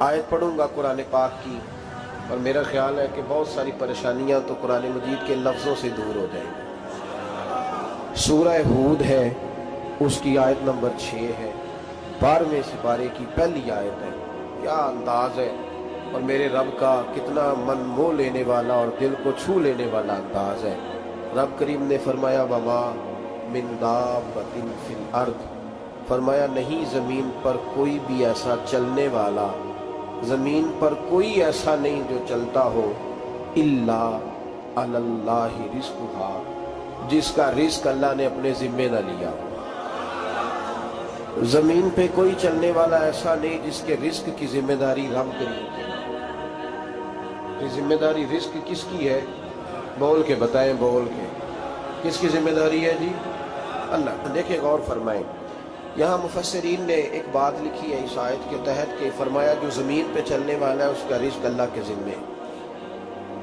आयत पढ़ूंगा कुरान पाक की, और मेरा ख्याल है कि बहुत सारी परेशानियां तो कुरान मजीद के लफ्ज़ों से दूर हो जाएंगी। सूरह हूद है, उसकी आयत नंबर 6 है, 12वें सिपारे की पहली आयत है। क्या अंदाज है, और मेरे रब का कितना मन मोह लेने वाला और दिल को छू लेने वाला अंदाज है। रब करीम ने फरमाया वमा मिन दाब्बतिन फिल अर्द, फरमाया नहीं ज़मीन पर कोई भी ऐसा चलने वाला, ज़मीन पर कोई ऐसा नहीं जो चलता हो, इल्ला अलल्लाहि रिज़्कुहा, जिसका रिज़्क अल्लाह ने अपने ज़िम्मे न लिया हो। ज़मीन पे कोई चलने वाला ऐसा नहीं जिसके रिज़्क की जिम्मेदारी रब करीम की। ये जिम्मेदारी रिज़्क किसकी है? बोल के बताएं, बोल के किसकी जिम्मेदारी है जी? अल्लाह। देखें, गौर फरमाएं, यहाँ मुफस्सिरीन ने एक बात लिखी है इस आयत के तहत कि फरमाया जो ज़मीन पे चलने वाला है उसका रिज़्क अल्लाह के ज़िम्मे।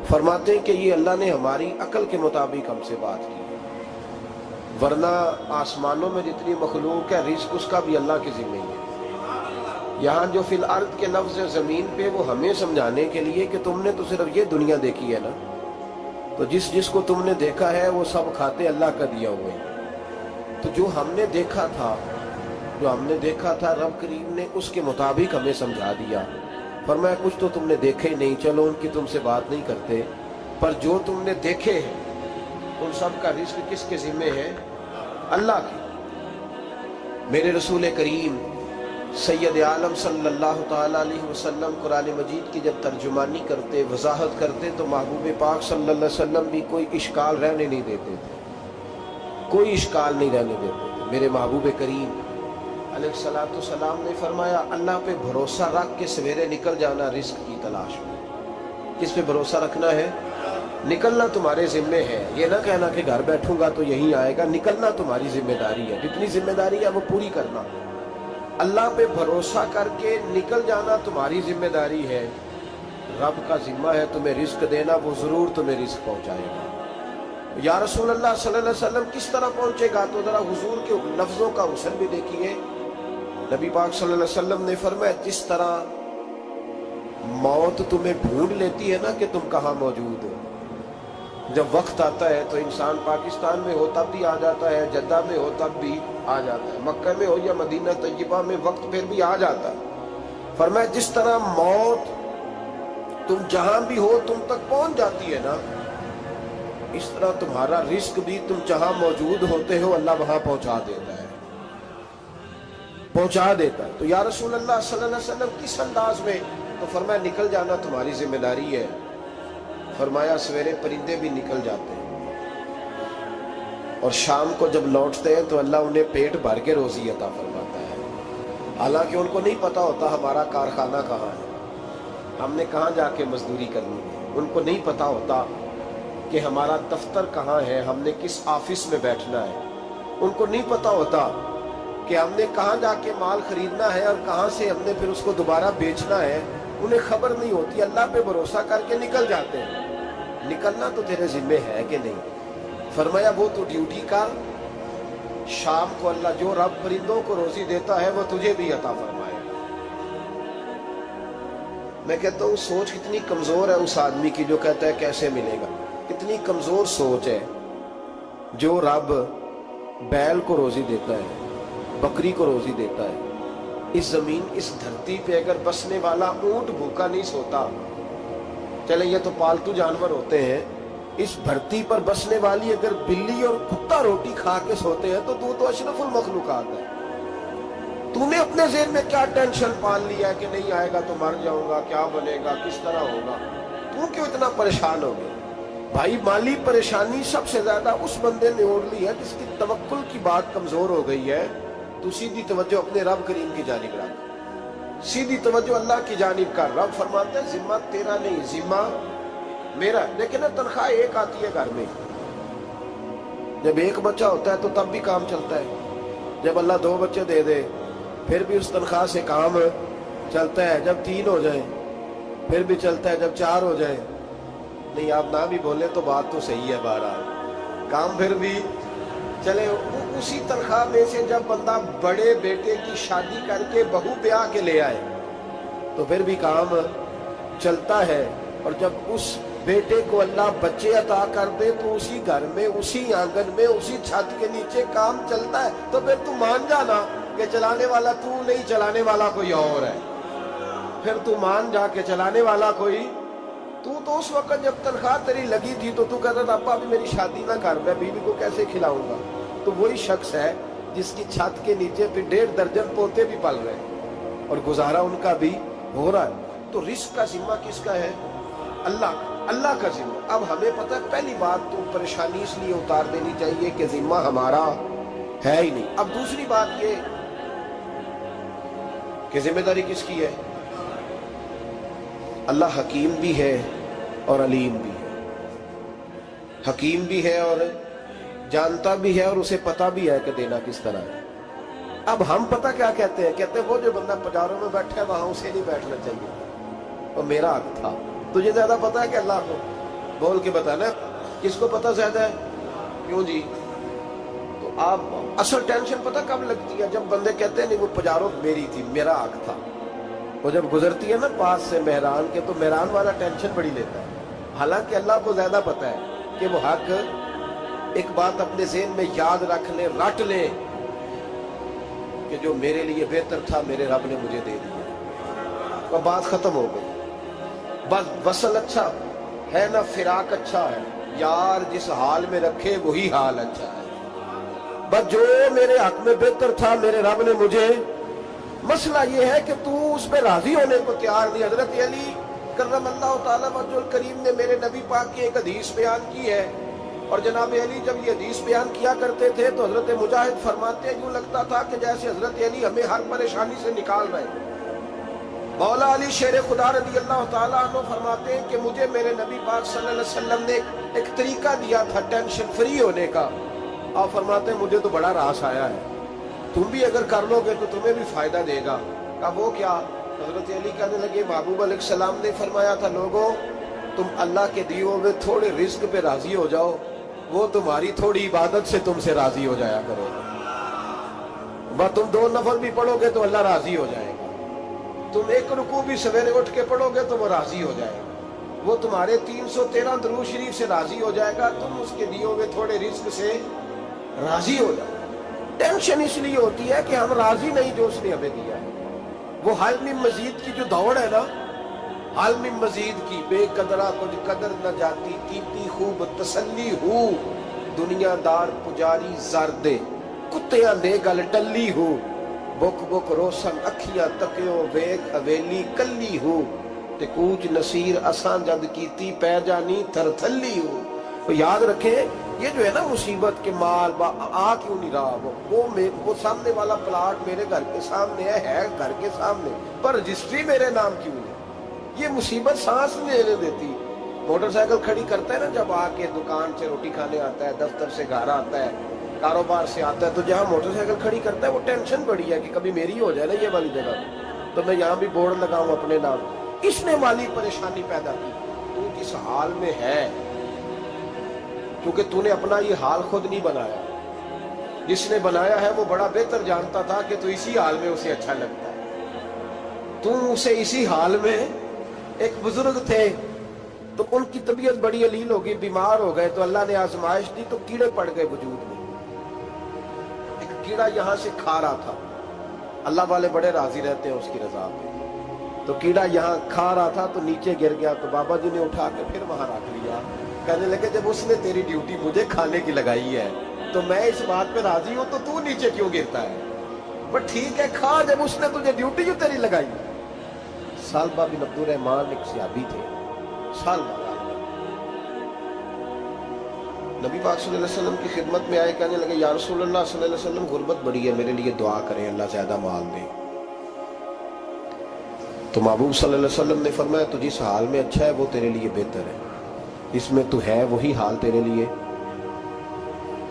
फरमाते हैं कि ये अल्लाह ने हमारी अकल के मुताबिक हमसे बात की है, वरना आसमानों में जितनी मखलूक है रिज़्क उसका भी अल्लाह के ज़िम्मे है। यहाँ जो फिल अर्द के लफ्ज़ ज़मीन पे, वो हमें समझाने के लिए कि तुमने तो सिर्फ ये दुनिया देखी है ना, तो जिसको तुमने देखा है वो सब खाते अल्लाह का दिया हुआ है। तो जो हमने देखा था रब करीम ने उसके मुताबिक हमें समझा दिया। फरमाया कुछ तो तुमने देखे ही नहीं, चलो उनकी तुमसे बात नहीं करते, पर जो तुमने देखे हैं उन सब का रिज़्क किसके ज़िम्मे है? अल्लाह की। मेरे रसूल करीम सैयद आलम सल्लल्लाहु ताला अलैहि वसल्लम कुरान मजीद की जब तर्जुमानी करते, वजाहत करते, तो महबूब पाक सल्लल्लाहु अलैहि वसल्लम भी कोई इश्काल रहने नहीं देते थे, कोई इश्काल नहीं रहने देते थे। मेरे महबूब करीम अलैहिस्सलातु सलाम ने फरमाया अल्लाह पे भरोसा रख के सवेरे निकल जाना रिज़्क की तलाश में। किस पे भरोसा रखना है? निकलना तुम्हारे जिम्मे है। ये ना कहना कि घर बैठूंगा तो यही आएगा, निकलना तुम्हारी जिम्मेदारी है। जितनी जिम्मेदारी है वो पूरी करना। अल्लाह पे भरोसा करके निकल जाना तुम्हारी जिम्मेदारी है। रब का जिम्मा है तुम्हें रिज़्क देना, वो जरूर तुम्हें रिज़्क पहुंचाएगा। या रसूल अल्लाह सल्लल्लाहु अलैहि वसल्लम किस तरह पहुंचेगा? तो जरा हुजूर के लफ्जों का हुस्न भी देखिए। नबी पाक सल्लल्लाहु अलैहि वसल्लम ने फरमाया जिस तरह मौत तुम्हें ढूंढ लेती है ना कि तुम कहाँ मौजूद हो, जब वक्त आता है तो इंसान पाकिस्तान में हो तब भी आ जाता है, जद्दा में हो तब भी आ जाता है, मक्का में हो या मदीना तैयबा में वक्त फिर भी आ जाता है। फरमाया जिस तरह मौत तुम जहां भी हो तुम तक पहुंच जाती है ना, इस तरह तुम्हारा रिज़्क भी तुम जहां मौजूद होते हो अल्लाह वहां पहुंचा देता है, पहुंचा देता है। तो या रसूल अल्लाह सल्लल्लाहु अलैहि वसल्लम किस अंदाज में? तो फरमाया निकल जाना तुम्हारी जिम्मेदारी है। फरमाया सवेरे परिंदे भी निकल जाते हैं और शाम को जब लौटते हैं तो अल्लाह उन्हें पेट भर के रोजी अता फरमाता है। हालांकि उनको नहीं पता होता हमारा कारखाना कहाँ है, हमने कहाँ जाके मजदूरी करनी है। उनको नहीं पता होता कि हमारा दफ्तर कहाँ है, हमने किस ऑफिस में बैठना है। उनको नहीं पता होता कि हमने कहाँ जाके माल खरीदना है और कहाँ से हमने फिर उसको दोबारा बेचना है। उन्हें खबर नहीं होती। अल्लाह पे भरोसा करके निकल जाते हैं। निकलना तो तेरे जिम्मे है कि नहीं? फरमाया वो तो ड्यूटी का, शाम को अल्लाह जो रब परिंदों को रोजी देता है वो तुझे भी अता फरमाए। मैं कहता हूँ सोच कितनी कमजोर है उस आदमी की जो कहता है कैसे मिलेगा। कितनी कमजोर सोच है। जो रब बैल को रोजी देता है, बकरी को रोजी देता है, इस जमीन इस धरती पे अगर बसने वाला ऊंट भूखा नहीं सोता, चले ये तो पालतू जानवर होते हैं, इस धरती पर बसने वाली अगर बिल्ली और कुत्ता रोटी खा के सोते हैं तो तू तो अशरफुल मखलूकात है। तूने अपने ज़हन में क्या टेंशन पाल लिया है कि नहीं आएगा तो मर जाऊंगा, क्या बनेगा, किस तरह होगा? तू क्यों इतना परेशान हो गया? भाई माली परेशानी सबसे ज्यादा उस बंदे ने ओढ़ ली है जिसकी तवक्कुल की बात कमजोर हो गई है। तू सीधी तवज्जो अपने रब करीम की जानिब रख, सीधी तवज्जो अल्लाह की जानिब कर। रब फरमाता है जिम्मा तेरा नहीं, जिम्मा मेरा। लेकिन तनख्वाह एक आती है घर में। जब एक बच्चा होता है तो तब भी काम चलता है। जब अल्लाह 2 बच्चे दे दे फिर भी उस तनख्वाह से काम चलता है। जब 3 हो जाए फिर भी चलता है। जब 4 हो जाए, नहीं आप ना भी बोले तो बात तो सही है, बहरहाल काम फिर भी चले। उसी तनख्वाह में से जब बंदा बड़े बेटे की शादी करके बहू ब्याह के ले आए तो फिर भी काम चलता है। और जब उस बेटे को अल्लाह बच्चे अता कर दे तो उसी घर में, उसी आंगन में, उसी छत के नीचे काम चलता है। तो फिर तू मान जाना कि चलाने वाला तू नहीं, चलाने वाला कोई और है। फिर तू मान जा के चलाने वाला कोई, तू तो उस वक्त जब तनख्वाह तेरी लगी थी तो तू कहता था अब्बा अभी मेरी शादी ना कर, मैं बीवी को कैसे खिलाऊंगा। तो वही शख्स है जिसकी छत के नीचे फिर 1.5 दर्जन पोते भी पल रहे हैं और गुजारा उनका भी हो रहा है। तो रिस्क का जिम्मा किसका है? अल्लाह का जिम्मा। अब हमें पता है, पहली बात तो परेशानी इसलिए उतार देनी चाहिए कि जिम्मा हमारा है ही नहीं। अब दूसरी बात ये कि जिम्मेदारी किसकी है? अल्लाह हकीम भी है और अलीम भी है। हकीम भी है और जानता भी है और उसे पता भी है कि देना किस तरह है। अब हम पता क्या कहते हैं? कहते हैं वो जो बंदा पजारों में बैठा है वहां उसे नहीं बैठना चाहिए, और मेरा हक था। तुझे ज्यादा पता है कि अल्लाह को? बोल के बताना किसको पता ज्यादा है? क्यों जी? तो आप असल टेंशन पता कब लगती है? जब बंदे कहते हैं नहीं वो पजारों मेरी थी, मेरा हक था। वो जब गुजरती है ना पास से मेहरान के, तो मेहरान वाला टेंशन बड़ी लेता है। हालांकि अल्लाह को ज्यादा पता है कि वो हक, एक बात अपने ज़हन में याद रख ले, रट ले कि जो मेरे लिए बेहतर था मेरे रब ने मुझे दे दिया, और बात खत्म हो गई। बस वसल अच्छा है ना, फिराक अच्छा है, यार जिस हाल में रखे वही हाल अच्छा है। बस जो मेरे हक में बेहतर था मेरे रब ने मुझे, मसला ये है कि तू उस पर राजी होने को तैयार नहीं। हजरत अली करमल्लाहु ताला वजहुल करीम ने मेरे नबी पाक की एक हदीस बयान की है, और जनाब अली जब ये हदीस बयान किया करते थे तो हजरत मुजाहिद फरमाते यूं लगता था कि जैसे हजरत अली हमें हर परेशानी से निकाल रहे। मौला अली शेर खुदा रज़ी अल्लाह ताला अन्हु फरमाते हैं कि मुझे मेरे नबी पाक सल्लल्लाहु अलैहि वसल्लम ने एक तरीका दिया था टेंशन फ्री होने का। आप फरमाते हैं मुझे तो बड़ा रास आया है, तुम भी अगर कर लोगे तो तुम्हें भी फायदा देगा। कहा वो क्या? हजरत अली कहने लगे महबूब अलैहिस्सलाम ने फरमाया था लोगों तुम अल्लाह के दिए हुए थोड़े रिस्क पे राजी हो जाओ, वो तुम्हारी थोड़ी इबादत से तुमसे राजी हो जाया करोगे। बस तुम 2 नफल भी पढ़ोगे तो अल्लाह राजी हो जाएगा, तुम 1 रुकू भी सवेरे उठ के पढ़ोगे तो वो राजी हो जाएगा, वो तुम्हारे 313 दुरूद शरीफ से राजी हो जाएगा, तुम उसके दिए हुए थोड़े रिस्क से राजी हो जाओ। टेंशन इसलिए होती है कि हम राजी नहीं जो उसने हमें दिया है। वो हल में मजीद की जो दौड़ है ना, हल में मजीद की, बेकदरा कुछ कदर न जाती, कीती खूब तसल्ली हूँ, दुनियादार पुजारी जरदे, कुत्तियां दे गल टल्ली हूँ, बुक बुक रोशन अखियां तकियो वेख हवेली कल्ली हूँ, ते कूच नसीर असां जद कीती पै जानी थरथल्ली हूँ। तो याद रखें ये जो है ना मुसीबत के माल आ क्यों नहीं रहा, वो सामने वाला प्लाट मेरे घर के सामने है घर के सामने, पर रजिस्ट्री मेरे नाम क्यों नहीं? ये मुसीबत सांस नहीं लेने देती। मोटरसाइकिल खड़ी करता है ना जब आके दुकान से रोटी खाने आता है, दफ्तर से घर आता है, कारोबार से आता है, तो जहाँ मोटरसाइकिल खड़ी करता है वो टेंशन बड़ी है कि कभी मेरी हो जाए ना ये वाली जगह, तो मैं यहाँ भी बोर्ड लगाऊं अपने नाम। इसने वाली परेशानी पैदा की। तू किस हाल में है क्योंकि तूने अपना ये हाल खुद नहीं बनाया, जिसने बनाया है वो बड़ा बेहतर जानता था कि तू इसी हाल में उसे अच्छा लगता है। तू उसे इसी हाल में, एक बुजुर्ग थे तो उनकी तबीयत बड़ी अलील हो गई, बीमार हो गए, तो अल्लाह ने आजमाइश दी तो कीड़े पड़ गए वजूद में। एक कीड़ा यहां से खा रहा था, अल्लाह वाले बड़े राजी रहते हैं उसकी रजा में, तो कीड़ा यहाँ खा रहा था तो नीचे गिर गया, तो बाबा जी ने उठा के फिर वहां रख लिया। कहने लगे जब उसने तेरी ड्यूटी मुझे खाने की लगाई है तो मैं इस बात पे राजी हूं, तो तू नीचे क्यों गिरता है? बट ठीक है खा, जब उसने तुझे ड्यूटी जो तेरी लगाई। सालबा बिन अब्दुर्रहमान एक सहाबी थे, सालबा नबी पाक सल्लल्लाहु अलैहि वसल्लम की खिदमत में आए, कहने लगे या रसूलल्लाह सल्लल्लाहु अलैहि वसल्लम गुर्बत बड़ी है, मेरे लिए दुआ करें अल्लाह ज्यादा माल दे। तो महबूब सल्लल्लाहु अलैहि वसल्लम ने फरमाया तो जिस हाल में अच्छा है वो तेरे लिए बेहतर है, इसमें तू है वही हाल तेरे लिए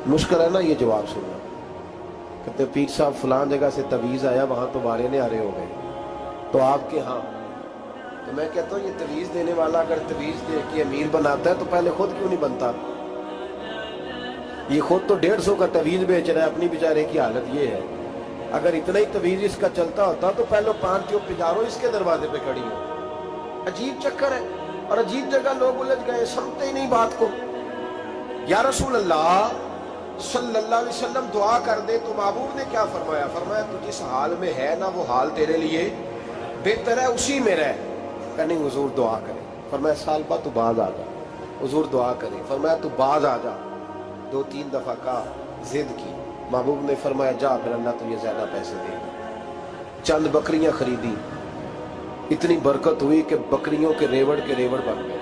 मुश्किल है ना ये जवाब सुनना। कहते पीर साहब फलां जगह से तवीज आया, वहां तो बारे ने आरे हो गए, तो आपके यहाँ, तो मैं कहता हूँ ये तवीज देने वाला अगर तवीज दे के अमीर बनाता है तो पहले खुद क्यों नहीं बनता? ये खुद तो 150 का तवीज बेच रहा है, अपनी बेचारे की हालत ये है। अगर इतना ही तवीज इसका चलता होता तो पहले 5 जो पिजारो इसके दरवाजे पे खड़ी हो। अजीब चक्कर है, और अजीब जगह लोग उलझ गए, समझते ही नहीं बात को। या रसूल अल्लाह सल्लल्लाहु अलैहि वसल्लम दुआ कर दे तो महबूब ने क्या फरमाया? फरमाया तू जिस हाल में है ना वो हाल तेरे लिए बेहतर है, उसी में रह। कहने हुजूर दुआ करे। फरमाया साल बाद तू बाज आ जा। हुजूर दुआ करे। फरमाया तू बाज आ जा। 2-3 दफा का जिद की। महबूब ने फरमाया जा फिर अल्लाह तुझे ज्यादा पैसे देगा। चंद बकरियां खरीदी, इतनी बरकत हुई कि बकरियों के रेवड़ बन गए।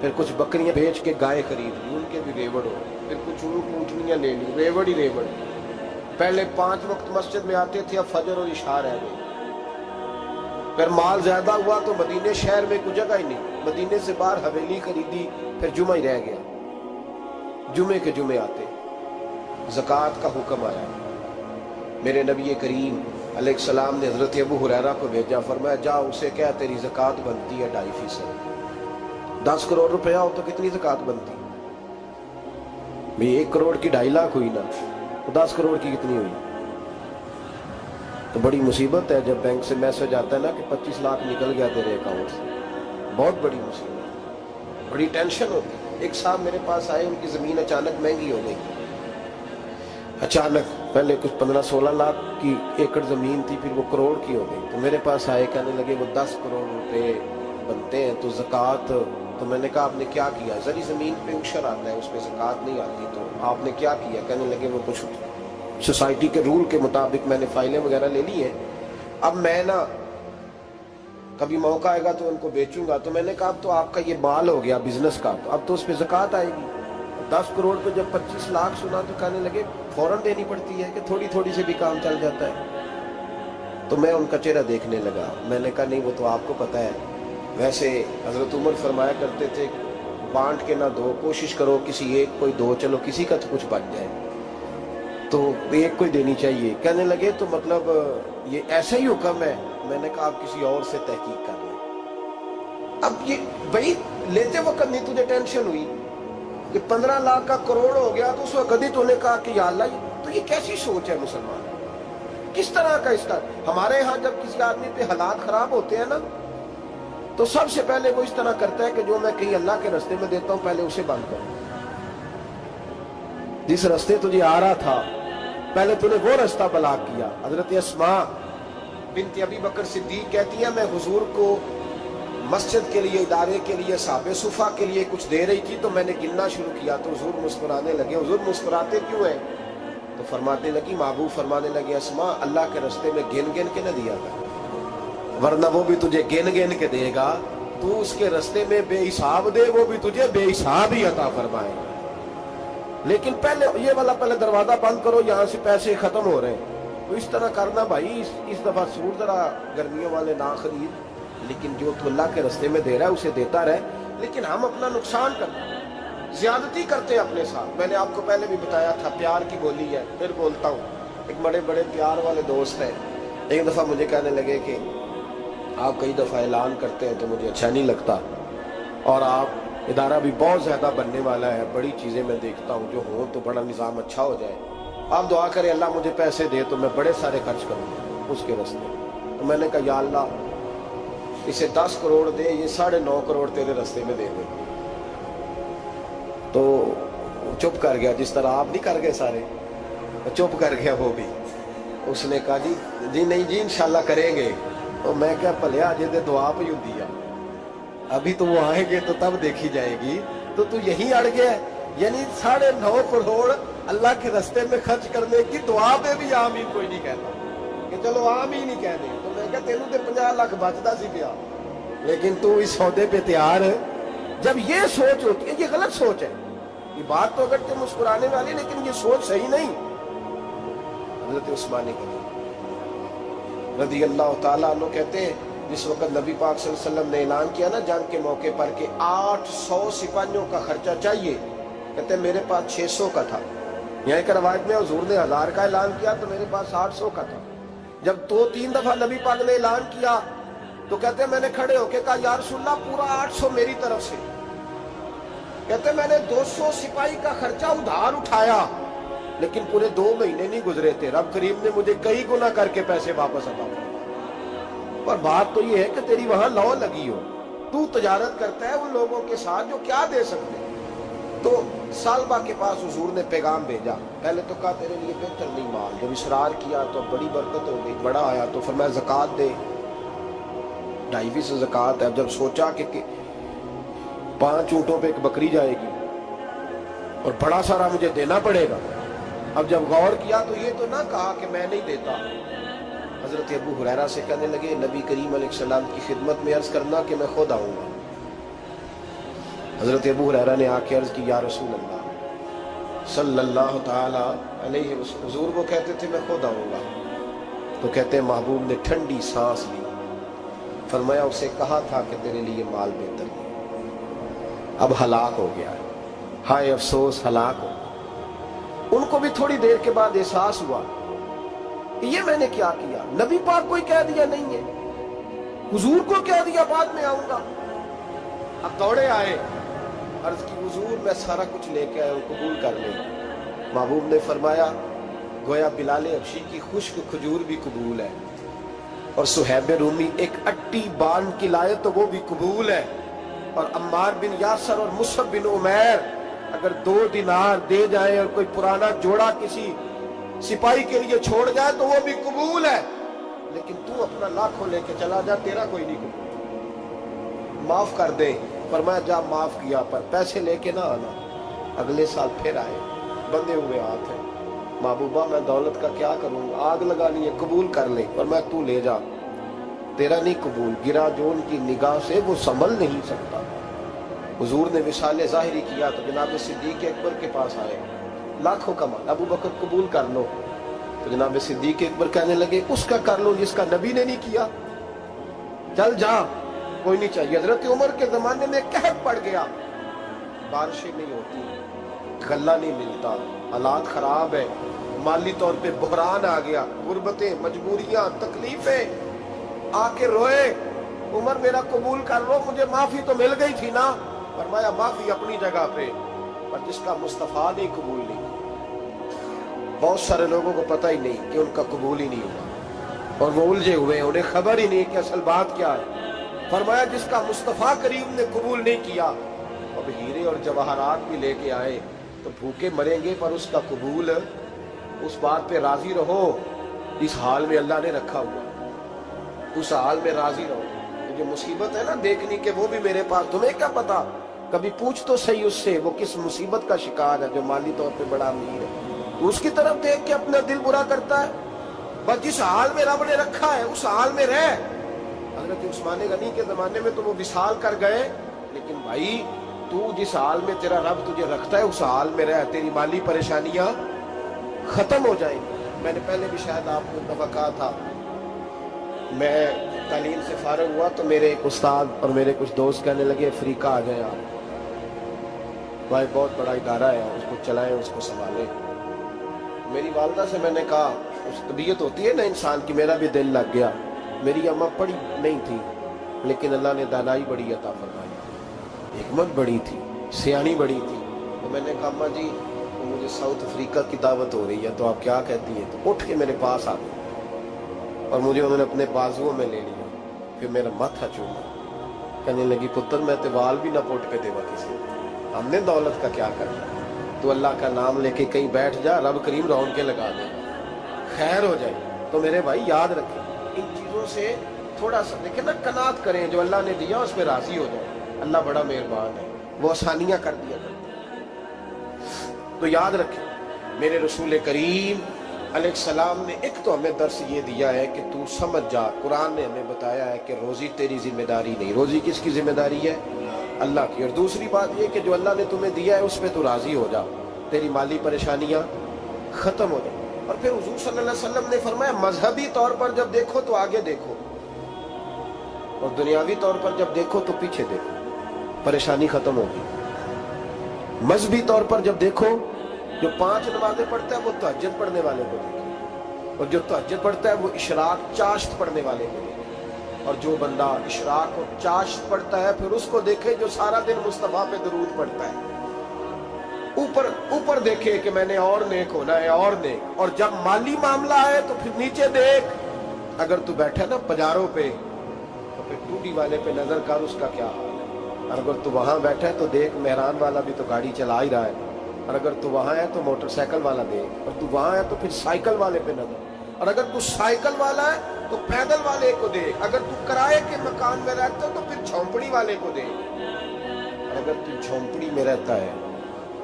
फिर कुछ बकरियां बेच के गाय खरीद ली, उनके भी रेवड़ हो। फिर कुछ ऊँटनियां ले ली, रेवड़ ही रेवड़। पहले 5 वक्त मस्जिद में आते थे, अब फजर और इशा रह गए। फिर माल ज्यादा हुआ तो मदीने शहर में कोई जगह ही नहीं, मदीने से बाहर हवेली खरीदी, फिर जुमा ही रह गया। जुमे के जुमे आते, ज़कात का हुक्म आया। मेरे नबी करीम अलैहिस्सलाम ने हजरत अबू हुरैरा को भेजा। फरमाया जा उसे क्या तेरी ज़कात बनती है 2.5%। 10 करोड़ रुपया हो तो कितनी ज़कात बनती? भाई 1 करोड़ की 2.5 लाख हुई ना, तो 10 करोड़ की कितनी हुई? तो बड़ी मुसीबत है जब बैंक से मैसेज आता है ना कि 25 लाख निकल गया तेरे अकाउंट से। बहुत बड़ी मुसीबत, बड़ी टेंशन होती। एक साहब मेरे पास आए, उनकी जमीन अचानक महंगी हो गई। अचानक पहले कुछ 15-16 लाख की एकड़ जमीन थी, फिर वो करोड़ की हो गई। तो मेरे पास आए, कहने लगे वो 10 करोड़ रुपए बनते हैं तो ज़कात। तो मैंने कहा आपने क्या किया? जरी जमीन पे उशर आता है, उस पर ज़कात नहीं आती, तो आपने क्या किया? कहने लगे वो कुछ सोसाइटी के रूल के मुताबिक मैंने फाइलें वगैरह ले ली है, अब मैं ना कभी मौका आएगा तो उनको बेचूंगा। तो मैंने कहा अब तो आपका ये माल हो गया बिजनेस का, तो अब तो उस पर ज़कात आएगी। 10 करोड़ पे जब 25 लाख सुना तो कहने लगे फौरन देनी पड़ती है कि थोड़ी थोड़ी से भी काम चल जाता है। तो मैं उनका चेहरा देखने लगा। मैंने कहा नहीं वो तो आपको पता है, वैसे हजरत उमर फरमाया करते थे बांट के ना दो, कोशिश करो किसी एक को ही दो, चलो किसी का तो कुछ बच जाए, तो एक को ही देनी चाहिए। कहने लगे तो मतलब ये ऐसा ही हुक्म है? मैंने कहा आप किसी और से तहकीक कर लें। अब ये भाई लेते वक्त नहीं तुझे टेंशन हुई कि 15 लाख का करोड़ हो गया, तो उस वक्त कभी तूने कहा कि या अल्लाह, तो ये कैसी सोच है मुसलमान? किस तरह का इसका? हमारे यहाँ जब किसी आदमी पे हालात खराब होते हैं ना, तो सबसे पहले वो इस तरह करता है कि जो मैं कहीं अल्लाह के रास्ते में देता हूं पहले उसे बंद करो। जिस रास्ते तुझे आ रहा था पहले तूने वो रास्ता ब्लॉक किया। हजरत अस्मा बिन्त अबी बकर सिद्दीक कहती है मैं हुजूर को मस्जिद के लिए, इदारे के लिए, साहबे सुफा के लिए कुछ दे रही थी, तो मैंने गिनना शुरू किया तो हुजूर मुस्कुराने लगे। हुजूर मुस्कुराते क्यों हैं? तो फरमाने लगी, महबूब फरमाने लगे अस्मा अल्लाह के रास्ते में गिन गिन के न दिया था, वरना वो भी तुझे गिन गिन के देगा। तू उसके रास्ते में बेहिसाब दे, वो भी तुझे बेहिसाब ही अता फरमाएगा। लेकिन पहले ये वाला पहले दरवाजा बंद करो, यहाँ से पैसे खत्म हो रहे हैं। तो इस तरह करना भाई। इस दफा सूट जरा गर्मियों वाले ना खरीद, लेकिन जो तू अल्लाह के रास्ते में दे रहा है उसे देता रहे। लेकिन हम अपना नुकसान करते, ज्यादती करते हैं अपने साथ। मैंने आपको पहले भी बताया था प्यार की बोली है, फिर बोलता हूँ। एक बड़े बड़े प्यार वाले दोस्त है, एक दफा मुझे कहने लगे कि आप कई दफा ऐलान करते हैं तो मुझे अच्छा नहीं लगता, और आप इदारा भी बहुत ज्यादा बनने वाला है, बड़ी चीजें मैं देखता हूँ जो हो तो बड़ा निज़ाम अच्छा हो जाए, आप दुआ करें अल्लाह मुझे पैसे दे तो मैं बड़े सारे खर्च करूँगा उसके रास्ते। तो मैंने कहा या अल्लाह इसे 10 करोड़ दे, ये 9.5 करोड़ तेरे रास्ते में दे दे। तो चुप कर गया, जिस तरह आप नहीं कर गए सारे, तो चुप कर गया वो भी। उसने कहा जी नहीं जी इंशाल्लाह करेंगे। तो मैं क्या भले अजे दे दुआ पई हुंदी आ, अभी तो वो आएंगे तो तब देखी जाएगी। तो तू यही अड़ गया, यानी 9.5 करोड़ अल्लाह के रास्ते में खर्च करने की दुआ पे भी आमीन कोई नहीं कहता कि चलो आमीन ही कह दे। तो मैं क्या तेनू ते 50 लाख बचदा सी पिया, लेकिन तू इस सौदे पे तैयार है। जब ये सोच होती है, ये गलत सोच है। ये बात तो अगर मुस्कुराने वाली, लेकिन ये सोच सही नहीं। हजरत उस्मान रज़ी अल्लाह ताला अन्हु कहते हैं जिस वक्त नबी पाक सल्लल्लाहु अलैहि वसल्लम ने ऐलान किया ना जंग के मौके पर कि 800 सिपाहियों का खर्चा चाहिए, कहते मेरे पास 600 का था। यहाँ एक रवायत में हुजूर ने 1000 का ऐलान किया तो मेरे पास 800 का था। जब 2-3 दफा नबी पाक ने ऐलान किया तो कहते मैंने खड़े होके कहा या रसूलल्लाह पूरा 800 मेरी तरफ से। कहते मैंने 200 सिपाही का खर्चा उधार उठाया لیکن پورے 2 مہینے نہیں گزرے تھے، رب کریم نے مجھے کئی گنا کر کے پیسے واپس عطا فرمائے۔ پر بات تو یہ ہے کہ تیری وہاں لو لگی ہو، تو تجارت کرتا ہے ان لوگوں کے ساتھ جو کیا دے سکتے ہیں۔ تو سالبہ کے پاس حضور نے پیغام بھیجا، پہلے تو کہا تیرے لیے بہتر نہیں مال، جب اصرار کیا تو بڑی برکت ہو گئی، بڑا آیا تو فرمایا زکوٰۃ دے، 2.5% زکوٰۃ ہے۔ جب سوچا کہ 5 اونٹوں پہ ایک بکری جائے گی اور بڑا سارا مجھے دینا پڑے گا، اب جب غور کیا تو یہ تو نہ کہا کہ میں نہیں دیتا۔ حضرت ابو ہریرہ سے کہنے لگے نبی کریم علیہ السلام کی خدمت میں عرض کرنا کہ میں خود آؤں گا۔ حضرت ابو ہریرہ نے آ کے عرض کی یا رسول اللہ صلی اللہ تعالی علیہ وسلم، حضور وہ کہتے تھے میں خود آؤں گا، تو کہتے ہیں محبوب نے ٹھنڈی سانس لی، فرمایا اسے کہا تھا کہ تیرے لیے مال بہتر نہیں، اب ہلاک ہو گیا ہے، ہائے افسوس ہلاک ہو۔ ان کو بھی تھوڑی دیر کے بعد احساس ہوا کہ یہ میں نے کیا کیا، نبی پاک کوئی کہہ دیا نہیں ہے، حضور کو کہہ دیا بعد میں آؤں گا۔ اب دوڑے آئے، عرض کی حضور میں سارا کچھ لے کے آیا ہوں، قبول کر لیں۔ محبوب نے فرمایا گویا بلال حبشی کی خشک کھجور بھی قبول ہے، اور صہیب رومی ایک اٹی باندھ کی لائے تو وہ بھی قبول ہے، اور عمار بن یاسر اور مصعب بن عمیر اگر 2 دینار دے جائیں اور کوئی پرانا جوڑا کسی سپاہی کے لیے چھوڑ جائے تو وہ بھی قبول ہے، لیکن تو اپنا لاکھوں لے کے چلا جا، تیرا کوئی نہیں قبول، معاف کر دے۔ فرمایا جا معاف کیا، پر پیسے لے کے نہ آنا۔ اگلے سال پھر آئے، بندے ہوئے ہاتھ ہیں، محبوبہ میں دولت کا کیا کروں گا، آگ لگانی ہے، قبول کر لے۔ فرمایا تو لے جا، تیرا نہیں قبول، گرا جو ان کی نگاہ سے وہ سنبھل نہیں سکتا۔ حضور نے وصال ظاہری کیا تو جناب صدیق اکبر کے پاس آئے، لاکھوں کا مال، ابو بکر قبول کر لو، تو جناب صدیق اکبر کہنے لگے اس کا کر لو جس کا نبی نے نہیں کیا، چل جا، کوئی نہیں چاہیے۔ حضرت عمر کے زمانے میں قحط پڑ گیا، بارشیں نہیں ہوتی، غلہ نہیں ملتا، حالات خراب ہے، مالی طور پہ بحران آ گیا، غربتیں، مجبوریاں، تکلیفیں، آ کے روئے، عمر میرا قبول کر لو، مجھے معافی تو مل گئی تھی نا۔ فرمایا معافی اپنی جگہ پہ، پر جس کا مصطفیٰ نہیں قبول نہیں۔ بہت سارے لوگوں کو پتہ ہی نہیں کہ ان کا قبول ہی نہیں ہوا، اور وہ الجھے ہوئے، انہیں خبر ہی نہیں کہ اصل بات کیا ہے۔ فرمایا جس کا مصطفیٰ کریم نے قبول نہیں کیا، اب ہیرے اور جواہرات بھی لے کے آئے تو بھوکے مریں گے، پر اس کا قبول، اس بات پہ راضی رہو اس حال میں اللہ نے رکھا ہوا، اس حال میں راضی رہو۔ جو مصیبت ہے نا دیکھنی کہ وہ بھی میرے پاس، تمہیں کیا پتا، کبھی پوچھ تو صحیح اس سے وہ کس مصیبت کا شکار ہے، جو مالی طور پہ بڑا امیر ہے، تو اس کی طرف دیکھ کے اپنا دل برا کرتا ہے۔ بس جس حال میں رب نے رکھا ہے اس حال میں رہ۔ حضرت عثمان غنی کے زمانے میں تو وہ وصال کر گئے، لیکن بھائی تو جس حال میں تیرا رب تجھے رکھتا ہے اس حال میں رہ، تیری مالی پریشانیاں ختم ہو جائیں گی۔ میں نے پہلے بھی شاید آپ کو دفعہ کہا تھا، میں تعلیم سے فارغ ہوا تو میرے ایک استاد اور میرے کچھ دوست کہنے لگے افریقہ آ جائیں آپ، بھائی بہت بڑا ادارہ ہے، اس کو چلائیں، اس کو سنبھالیں۔ میری والدہ سے میں نے کہا، اس طبیعت ہوتی ہے نا انسان کی، میرا بھی دل لگ گیا۔ میری اماں پڑھی نہیں تھی لیکن اللہ نے دانائی بڑی عطا فرمائی، حکمت بڑی تھی، سیانی بڑی تھی۔ تو میں نے کہا اماں جی مجھے ساؤتھ افریقہ کی دعوت ہو رہی ہے تو آپ کیا کہتی ہیں؟ تو اٹھ کے میرے پاس آ گئی اور مجھے انہوں نے اپنے بازوؤں میں لے لیا، پھر میرا ماتھا چوما، کہنے لگی پتر میں تے وال بھی نہ پوٹ کے دیوا کسی، ہم نے دولت کا کیا کرنا، تو اللہ کا نام لے کے کہیں بیٹھ جا، رب کریم رون کے لگا دے گا، خیر ہو جائے۔ تو میرے بھائی یاد رکھیں ان چیزوں سے تھوڑا سا دیکھیں نا، قناعت کریں، جو اللہ نے دیا اس پہ راضی ہو جائے، اللہ بڑا مہربان ہے، وہ آسانیاں کر دیا کرتا ہے۔ تو یاد رکھیں میرے رسول کریم علیہ السلام نے ایک تو ہمیں درس یہ دیا ہے کہ تو سمجھ جا، قرآن نے ہمیں بتایا ہے کہ روزی تیری ذمہ داری نہیں، روزی کس کی ذمہ داری ہے؟ اللہ کی۔ اور دوسری بات یہ کہ جو اللہ نے تمہیں دیا ہے اس پہ تو راضی ہو جا، تیری مالی پریشانیاں ختم ہو جائیں۔ اور پھر حضور صلی اللہ علیہ وسلم نے فرمایا مذہبی طور پر جب دیکھو تو آگے دیکھو، اور دنیاوی طور پر جب دیکھو تو پیچھے دیکھو، پریشانی ختم ہوگی۔ مذہبی طور پر جب دیکھو، جو 5 نمازیں پڑھتا ہے وہ تہجد پڑھنے والے کو دیکھے، اور جو تہجد پڑھتا ہے وہ اشراق چاشت پڑھنے والے کو دیکھے، اور جو بندہ اشراق اور چاشت پڑھتا ہے پھر اس کو دیکھے جو سارا دن مصطفیٰ پہ درود پڑھتا ہے۔ ऊपर ऊपर देखे कि मैंने और नेक होना है और नेक, और जब माली मामला है तो फिर नीचे देख। अगर तू बैठा ना बाजारों पे तो फिर टूटी वाले पे नजर कर, उसका क्या हाल है। और अगर तू वहां बैठा है तो देख, मेहरान वाला भी तो गाड़ी चला ही रहा है। और अगर तू वहां है तो मोटरसाइकिल वाला देख, और तू वहां है तो फिर साइकिल वाले पे नजर। और अगर तू साइकिल वाला है तो पैदल वाले को देख। अगर तू किराए के मकान में रहता है तो फिर झोंपड़ी वाले को देख। और अगर तू झोंपड़ी में रहता है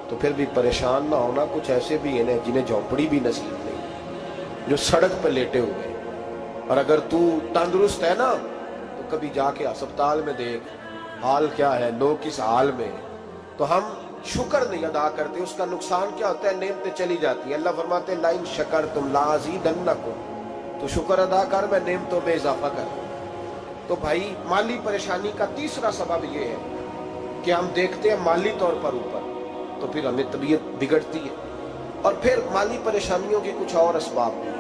तो फिर भी परेशान ना होना, कुछ ऐसे भी हैं जिन्हें झोंपड़ी भी नसीब नहीं, जो सड़क पर लेटे हुए। और अगर तू तंदुरुस्त है ना तो कभी जाके अस्पताल में देख हाल क्या है, लोग किस हाल में। तो हम शुक्र नहीं अदा करते, उसका नुकसान क्या होता है, नेमतें चली जाती है। अल्लाह फरमाते हैं लाइन शकर तुम लाज़ीदन्नकुम, तो शुक्र अदा कर, मैं नेमतों में इजाफा कर। तो भाई माली परेशानी का तीसरा सबब ये है कि हम देखते हैं माली तौर पर ऊपर, तो फिर हमें तबीयत बिगड़ती है। और फिर माली परेशानियों के कुछ और असबाब भी हैं।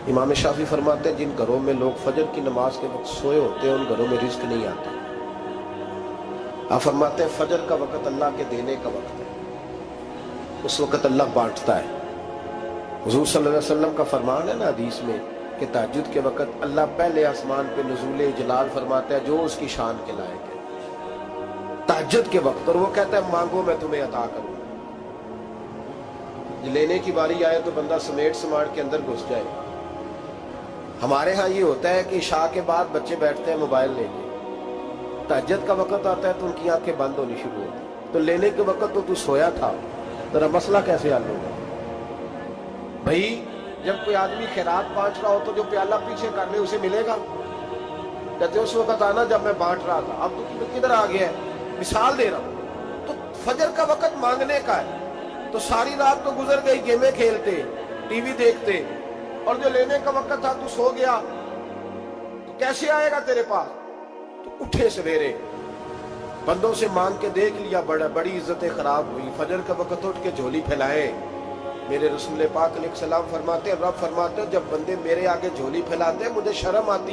इमाम शाफी फरमाते हैं जिन घरों में लोग फजर की नमाज के वक्त सोए होते हैं उन घरों में रिस्क नहीं आता। आप फरमाते हैं फजर का वक्त अल्लाह के देने का वक्त है, उस वक्त अल्लाह बांटता है। हुजूर सल्लल्लाहु अलैहि वसल्लम का फरमान है ना हदीस में कि तहज्जुद के वक्त अल्लाह पहले आसमान पे नुज़ूल जलाल फरमाता है जो उसकी शान के लायक है तहज्जुद के वक्त, और वो कहता है मांगो मैं तुम्हें अता करूंगा। लेने की बारी आए तो बंदा समेट समाट के अंदर घुस जाए। हमारे यहाँ ये होता है कि शाह के बाद बच्चे बैठते हैं मोबाइल लेके, तहज्जुद का वक्त आता है तो उनकी आंखें बंद होनी शुरू होती, तो लेने के वक्त तो तू सोया था, तेरा मसला कैसे हल होगा भाई। जब कोई आदमी खैरात बांट रहा हो तो जो प्याला पीछे कर ले उसे मिलेगा। कहते उस वक्त आना जब मैं बांट रहा था, अब तो किधर आ गया है। मिसाल दे रहा हूं, तो फजर का वक्त मांगने का है, तो सारी रात तो गुजर गई गेमें खेलते टीवी देखते, और जो लेने का वक्त था तू सो गया, तो कैसे आएगा तेरे पास। तो उठे सवेरे बंदों से मांग के देख लिया, बड़ी इज्जतें खराब हुई। फजर का वक्त उठ के झोली फैलाए। मेरे रसूल पाक अलैहि सलाम फरमाते, रब फरमाते जब बंदे मेरे आगे झोली फैलाते मुझे शर्म आती।